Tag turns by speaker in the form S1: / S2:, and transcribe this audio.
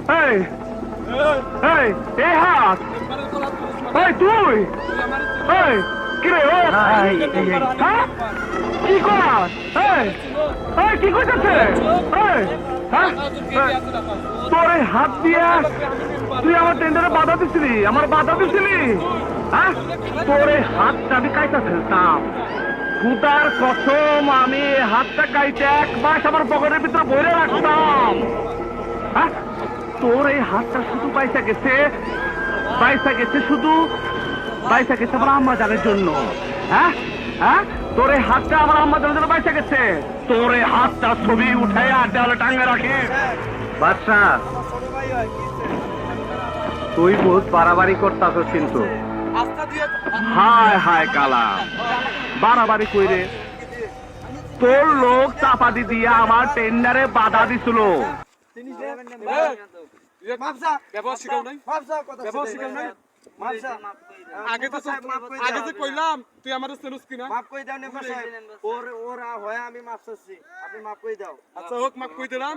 S1: এই এই এই হাত এই তুই এই কি রে ও হ্যাঁ কি কর এই এই কি করতেছে এই হ্যাঁ তোর এই হাত দিয়া তুই আমার টেন্ডারে বাধা দিছিলি আমার বাধা দিছিলি হ্যাঁ তোর এই হাতটা আমি কাইটা ফেলতাম খুদার কসম আমি হাতটা কাইতে 1 মাস আমার পকেটের ভিতরে ভরে রাখতাম হ্যাঁ তোর এই হাতটা শুধু পয়সা গেছে শুধু পয়সা গেছে আমার আম্মা জানের জন্য হ্যাঁ হ্যাঁ তোর এই হাতটা আমার আম্মা জানের জন্য পয়সা গেছে তোর এই হাতটা ছবি উঠাই আর দেওয়ালে টাঙ্গে রাখে
S2: বাদশা তুই বহুত বাড়াবাড়ি করতাছস কিন্তু
S1: হায় হায় কালা বাড়াবাড়ি কইরে তোর লোক চাপাতি দিয়া আমার টেন্ডারে বাধা দিছিল
S3: আগে তো কইলাম তুই আমারে চেনুস কিনা
S4: মাফ কই দাও নেবা সাহেব ওরা হয় আমি মাফ চাচ্ছি আপনি মাফ কই দাও
S3: আচ্ছা হোক মাফ কই দিলাম